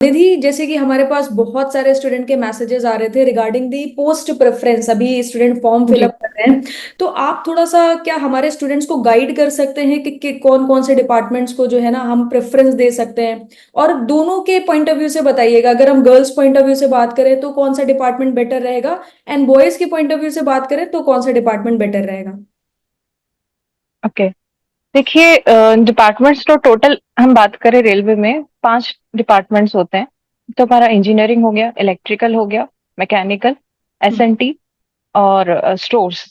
निधि, जैसे कि हमारे पास बहुत सारे स्टूडेंट के मैसेजेस आ रहे थे रिगार्डिंग दी पोस्ट प्रेफरेंस। अभी स्टूडेंट फॉर्म जी। फिलअप कर रहे हैं, तो आप थोड़ा सा क्या हमारे स्टूडेंट्स को गाइड कर सकते हैं कि कौन कौन से डिपार्टमेंट्स को जो है ना हम प्रेफरेंस दे सकते हैं। और दोनों के पॉइंट ऑफ व्यू से बताइएगा, अगर हम गर्ल्स पॉइंट ऑफ व्यू से बात करें तो कौन सा डिपार्टमेंट बेटर रहेगा, एंड बॉयज के पॉइंट ऑफ व्यू से बात करें तो कौन सा डिपार्टमेंट बेटर रहेगा। ओके। देखिए, डिपार्टमेंट्स तो टोटल हम बात करें रेलवे में 5 डिपार्टमेंट्स होते हैं। तो हमारा इंजीनियरिंग हो गया, इलेक्ट्रिकल हो गया, मैकेनिकल, हम्म, एसएनटी और स्टोर्स।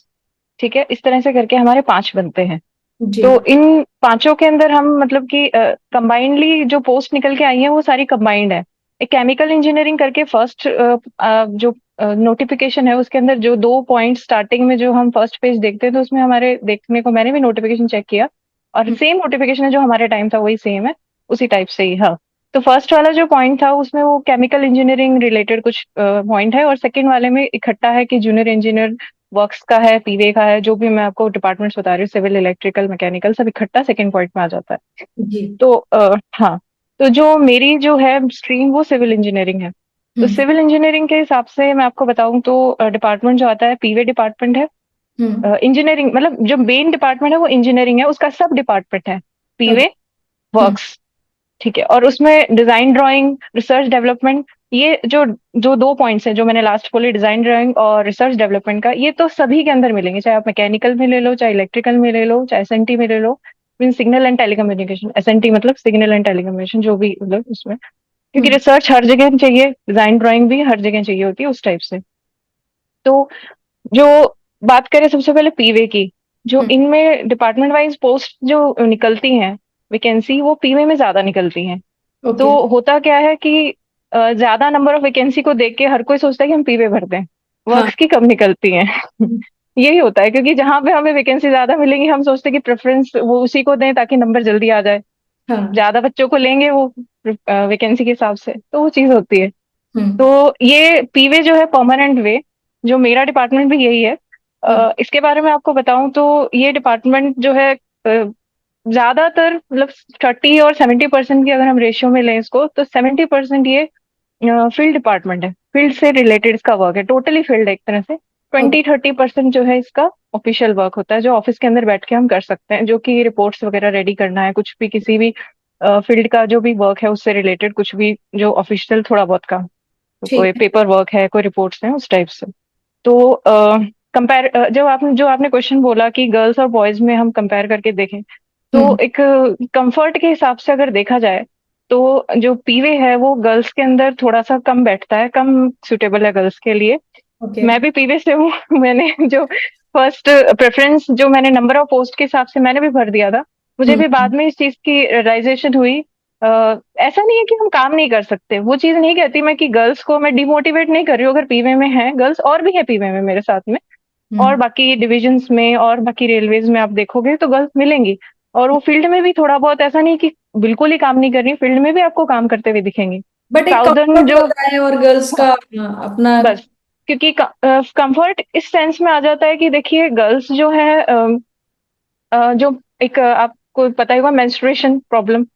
ठीक है, इस तरह से करके हमारे 5 बनते हैं। जी। तो इन पांचों के अंदर हम मतलब कि कंबाइंडली जो पोस्ट निकल के आई है वो सारी कंबाइंड है। एक केमिकल इंजीनियरिंग करके फर्स्ट जो नोटिफिकेशन है उसके अंदर जो 2 पॉइंट स्टार्टिंग में जो हम फर्स्ट पेज देखते हैं तो उसमें हमारे देखने को मैंने भी नोटिफिकेशन चेक किया और हम्म, सेम नोटिफिकेशन है जो हमारे टाइम था वही सेम है, उसी टाइप से ही। हाँ। तो फर्स्ट वाला जो पॉइंट था उसमें वो केमिकल इंजीनियरिंग रिलेटेड कुछ पॉइंट है और सेकंड वाले में इकट्ठा है कि जूनियर इंजीनियर वर्क्स का है, पीवे का है, जो भी मैं आपको डिपार्टमेंट्स बता रही हूँ, सिविल, इलेक्ट्रिकल, मैकेनिकल, सब इकट्ठा सेकंड पॉइंट में आ जाता है। जी। तो हाँ। तो जो मेरी जो है स्ट्रीम वो सिविल इंजीनियरिंग है। तो हम्म, सिविल इंजीनियरिंग के हिसाब से मैं आपको बताऊं तो डिपार्टमेंट जो आता है पीवे डिपार्टमेंट है। हम्म। इंजीनियरिंग मतलब जो मेन डिपार्टमेंट है वो इंजीनियरिंग है, उसका सब डिपार्टमेंट है ओके। पीवे हम्म, वर्क्स। ठीक है, और उसमें डिजाइन ड्राइंग, रिसर्च डेवलपमेंट, ये जो जो 2 पॉइंट्स हैं जो मैंने लास्ट बोले, डिजाइन ड्राइंग और रिसर्च डेवलपमेंट का, ये तो सभी के अंदर मिलेंगे, चाहे आप मैकेनिकल में ले लो, चाहे इलेक्ट्रिकल में ले लो, चाहे एसएनटी में ले लो। Mean signal and telecommunication, SNT मतलब सिग्नल एंड टेलीकम्युनिकेशन, जो भी मतलब उसमें, क्योंकि हम्म, रिसर्च हर जगह चाहिए, डिजाइन ड्राइंग भी हर जगह चाहिए होती है उस टाइप से। तो जो बात करें सबसे पहले पीवे की, जो हम्म। इनमें डिपार्टमेंट वाइज पोस्ट जो निकलती हैं वैकेंसी, वो पीवे में ज्यादा निकलती हैं। तो ओके। होता क्या है कि ज्यादा नंबर ऑफ वैकेंसी को देख के हर कोई सोचता है कि हम पीवे भर दें, हाँ। वर्क्स की कम निकलती हैं। यही होता है, क्योंकि जहां पे हमें वैकेंसी ज्यादा मिलेंगी हम सोचते हैं कि प्रेफरेंस वो उसी को दें ताकि नंबर जल्दी आ जाए, हाँ। ज्यादा बच्चों को लेंगे वो वैकेंसी के हिसाब से, तो वो चीज होती है। हम्म, तो ये पीवे जो है परमानेंट वे, जो मेरा डिपार्टमेंट भी यही है। हम्म। इसके बारे में आपको बताऊं तो ये डिपार्टमेंट जो है ज्यादातर मतलब 30 और 70% की अगर हम रेशियो में लें इसको, तो 70% ये फील्ड डिपार्टमेंट है, फील्ड से रिलेटेड इसका वर्क है, टोटली फील्ड है एक तरह से। ओके। 20-30% जो है इसका ऑफिशियल वर्क होता है, जो ऑफिस के अंदर बैठ के हम कर सकते हैं, जो कि रिपोर्ट्स वगैरह रेडी करना है, कुछ भी किसी भी फील्ड का जो भी वर्क है उससे रिलेटेड कुछ भी जो ऑफिशियल थोड़ा बहुत का, तो ठीक कोई है। पेपर वर्क है, कोई रिपोर्ट्स हैं, उस टाइप से। तो कंपेयर, जब आपने क्वेश्चन बोला कि गर्ल्स और बॉयज में हम कंपेयर करके देखें, तो हम्म। एक कंफर्ट के हिसाब से अगर देखा जाए तो जो पीवे है वो गर्ल्स के अंदर थोड़ा सा कम बैठता है, कम सुटेबल है गर्ल्स के लिए। ओके। मैं भी पीवे से हूँ। मैंने जो फर्स्ट प्रेफरेंस जो मैंने नंबर ऑफ पोस्ट के हिसाब से मैंने भी भर दिया था, मुझे भी हम्म, बाद में इस चीज की रियलाइजेशन हुई। ऐसा नहीं है कि हम काम नहीं कर सकते, वो चीज नहीं कहती मैं कि गर्ल्स को मैं डिमोटिवेट नहीं कर रही हूँ, अगर पीवे में है गर्ल्स और भी है पीवे में मेरे साथ में, और हम्म। बाकी डिविजन्स में और बाकी रेलवेज में आप देखोगे तो गर्ल्स मिलेंगी। और वो फील्ड में भी थोड़ा बहुत, ऐसा नहीं कि बिल्कुल ही काम नहीं कर रही, फील्ड में भी आपको काम करते हुए दिखेंगे। बट एक साउदर्न कंफर्ट जो, होता है और गर्ल्स का हाँ, अपना। बस, क्योंकि कंफर्ट इस सेंस में आ जाता है कि देखिए गर्ल्स जो है जो एक आपको पता ही होगा, मेंस्ट्रुएशन प्रॉब्लम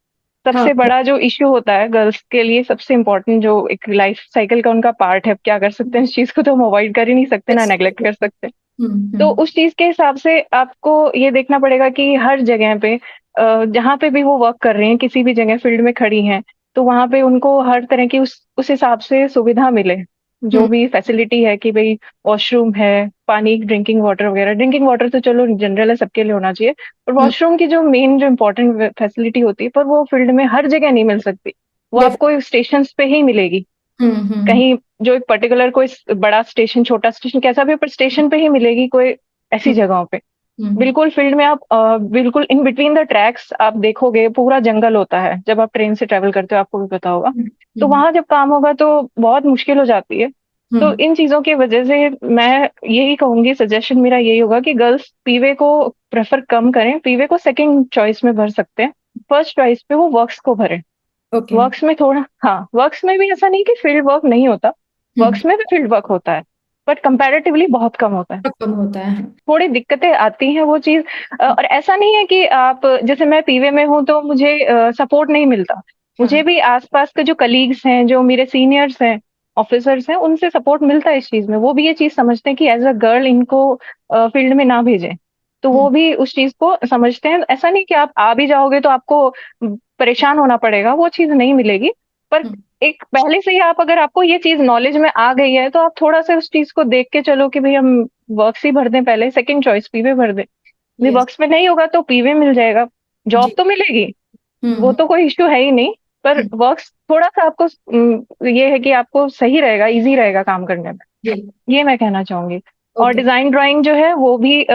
हाँ। सबसे बड़ा जो इश्यू होता है गर्ल्स के लिए, सबसे इम्पोर्टेंट जो एक लाइफ साइकिल का उनका पार्ट है। अब क्या कर सकते हैं, इस चीज को तो हम अवॉइड कर ही नहीं सकते ना Yes. नेग्लेक्ट कर सकते। तो हम्म। उस चीज के हिसाब से आपको ये देखना पड़ेगा कि हर जगह पे जहाँ पे भी वो वर्क कर रहे हैं, किसी भी जगह फील्ड में खड़ी हैं, तो वहां पे उनको हर तरह की उस हिसाब से सुविधा मिले, जो हम्म, भी फैसिलिटी है कि भाई वॉशरूम है, पानी, ड्रिंकिंग वाटर वगैरह। ड्रिंकिंग वाटर तो चलो जनरल है, सबके लिए होना चाहिए, और हम्म। वॉशरूम की जो मेन जो इम्पोर्टेंट फैसिलिटी होती है, पर वो फील्ड में हर जगह नहीं मिल सकती, वो Def- आपको स्टेशन पे ही मिलेगी। हम्म। कहीं जो एक पर्टिकुलर कोई बड़ा स्टेशन, छोटा स्टेशन, कैसा भी, पर स्टेशन पे ही मिलेगी कोई ऐसी हम्म। जगहों पे। हम्म, बिल्कुल फील्ड में आप बिल्कुल इन बिटवीन द ट्रैक्स आप देखोगे पूरा जंगल होता है, जब आप ट्रेन से ट्रेवल करते हो आपको भी पता होगा। हम्म, तो हम्म, वहां जब काम होगा तो बहुत मुश्किल हो जाती है। तो हम्म। इन चीजों की वजह से मैं यही कहूंगी, सजेशन मेरा यही होगा कि गर्ल्स पीवे को प्रेफर कम करें, पीवे को सेकंड चॉइस में भर सकते हैं, फर्स्ट चॉइस पे वो वर्क्स को भरें। ओके। वर्क्स में थोड़ा, हाँ, वर्क्स में भी ऐसा नहीं कि फील्ड वर्क नहीं होता, हम्म। वर्क्स में भी फील्ड वर्क होता है, बट कंपैरेटिवली बहुत कम होता है। बहुत कम होता है। थोड़ी दिक्कतें आती हैं वो चीज। और ऐसा नहीं है कि आप, जैसे मैं पीवे में हूँ तो मुझे सपोर्ट नहीं मिलता। मुझे भी आसपास के जो कलीग्स हैं, जो मेरे सीनियर्स हैं, ऑफिसर्स हैं, उनसे सपोर्ट मिलता है इस चीज में। वो भी ये चीज समझते हैं कि एज अ गर्ल इनको फील्ड में ना भेजें। तो वो हम्म। भी उस चीज को समझते हैं। ऐसा नहीं कि आप आ भी जाओगे तो आपको परेशान होना पड़ेगा, वो चीज नहीं मिलेगी। पर हम्म। एक पहले से ही आप, अगर आपको ये चीज नॉलेज में आ गई है, तो आप थोड़ा सा उस चीज को देख के चलो कि भाई हम वर्क्स ही भर दें, पहले सेकंड चॉइस पीवे भर दें। भी यस। वर्क्स में नहीं होगा तो पीवे मिल जाएगा, जॉब जी। तो मिलेगी, वो हम्म। तो कोई इश्यू है ही नहीं। पर हम्म। वर्क्स थोड़ा सा आपको ये है कि आपको सही रहेगा, इजी रहेगा काम करने में, जी। ये मैं कहना चाहूंगी। और ओके। डिजाइन ड्राइंग जो है वो भी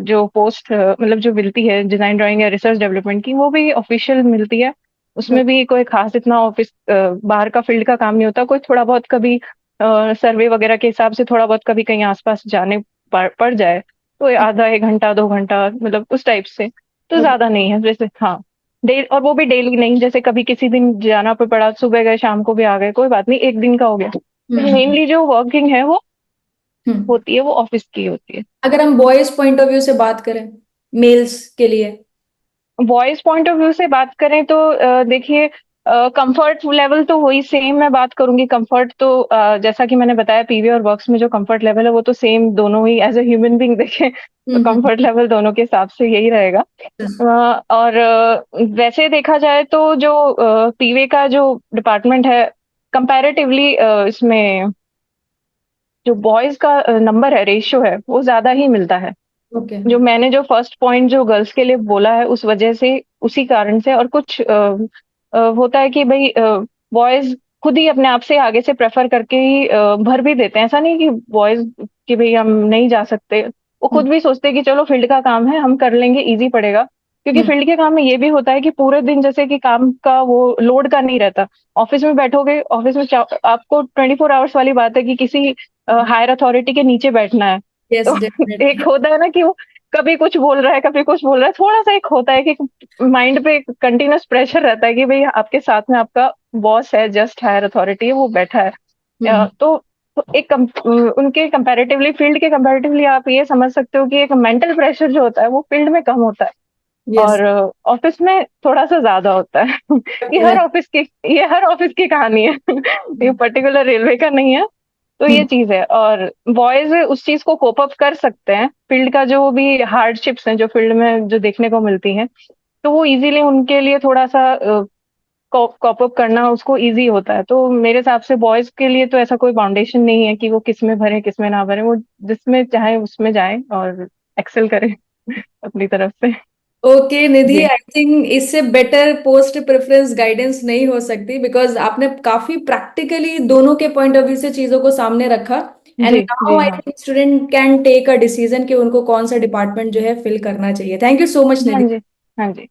जो पोस्ट मतलब जो मिलती है डिजाइन ड्राइंग या रिसर्च डेवलपमेंट की, वो भी ऑफिशियल मिलती है। उसमें भी कोई खास इतना ऑफिस बाहर का फील्ड का काम नहीं होता। कोई थोड़ा बहुत कभी सर्वे वगैरह के हिसाब से थोड़ा बहुत कभी कहीं आसपास जाने पड़ जाए, तो आधा 1 घंटा 2 घंटा, मतलब उस टाइप से, तो ओके। ज्यादा नहीं है जैसे। हाँ, डे और वो भी डेली नहीं, जैसे कभी किसी दिन जाना पे पड़ा, सुबह गए शाम को भी आ गए, कोई बात नहीं, एक दिन का हो गया। हम्म। मेनली जो वर्किंग है वो हम्म। होती है, वो ऑफिस की होती है। अगर हम बॉयज पॉइंट ऑफ व्यू से बात करें, मेल्स के लिए। वॉइस पॉइंट ऑफ व्यू से बात करें तो देखिए, कंफर्ट लेवल तो वही सेम मैं बात करूंगी। कंफर्ट तो जैसा कि मैंने बताया, पीवी और वर्क्स में जो कंफर्ट लेवल है वो तो सेम, दोनों ही एज ए ह्यूमन बीइंग देखें तो हम्म। कंफर्ट लेवल दोनों के हिसाब से यही रहेगा। और वैसे देखा जाए तो जो पीवे का जो डिपार्टमेंट है, कंपैरेटिवली इसमें जो बॉयज का नंबर है, रेशियो है, वो ज्यादा ही मिलता है। ओके। जो मैंने जो फर्स्ट पॉइंट जो गर्ल्स के लिए बोला है, उस वजह से, उसी कारण से। और कुछ होता है कि भाई बॉयज खुद ही अपने आप से आगे से प्रेफर करके ही भर भी देते हैं। ऐसा नहीं कि बॉयज कि भाई हम नहीं जा सकते, वो खुद भी सोचते हैं कि चलो फील्ड का काम है, हम कर लेंगे, इजी पड़ेगा। क्योंकि हम्म। फील्ड के काम में ये भी होता है कि पूरे दिन जैसे कि काम का वो लोड का नहीं रहता। ऑफिस में बैठोगे, ऑफिस में आपको 24 आवर्स वाली बात है कि किसी हायर अथॉरिटी के नीचे बैठना है। यस, तो एक डेफिनेटली। होता है ना कि वो कभी कुछ बोल रहा है, कभी कुछ बोल रहा है, थोड़ा सा एक होता है कि माइंड पे कंटिन्यूअस प्रेशर रहता है कि भाई आपके साथ में आपका बॉस है, जस्ट हायर अथॉरिटी है, वो बैठा है। हम्म। तो एक उनके कंपैरेटिवली, फील्ड के कंपैरेटिवली आप ये समझ सकते हो कि एक मेंटल प्रेशर जो होता है वो फील्ड में कम होता है, यस। और ऑफिस में थोड़ा सा ज्यादा होता है। ये हर ऑफिस की कहानी है। ये पर्टिकुलर रेलवे का नहीं है। तो ये हम्म। चीज है। और बॉयज उस चीज को कोप अप कर सकते हैं, फील्ड का जो भी हार्डशिप्स हैं जो फील्ड में जो देखने को मिलती हैं, तो वो इजीली उनके लिए थोड़ा सा कॉप अप करना उसको इजी होता है। तो मेरे हिसाब से बॉयज के लिए तो ऐसा कोई बाउंडेशन नहीं है कि वो किस में भरे किस में ना भरे, वो जिसमें चाहे उसमें जाए और एक्सेल करें अपनी तरफ से। Okay Nidhi, ji I think इससे बेटर पोस्ट प्रेफरेंस गाइडेंस नहीं हो सकती, बिकॉज आपने काफी प्रैक्टिकली दोनों के पॉइंट ऑफ व्यू से चीजों को सामने रखा। And ji now ji I हाँ। Think student can take a decision कि उनको कौन सा डिपार्टमेंट जो है फिल करना चाहिए। थैंक यू सो मच हाँ निधि। जी। हाँ जी।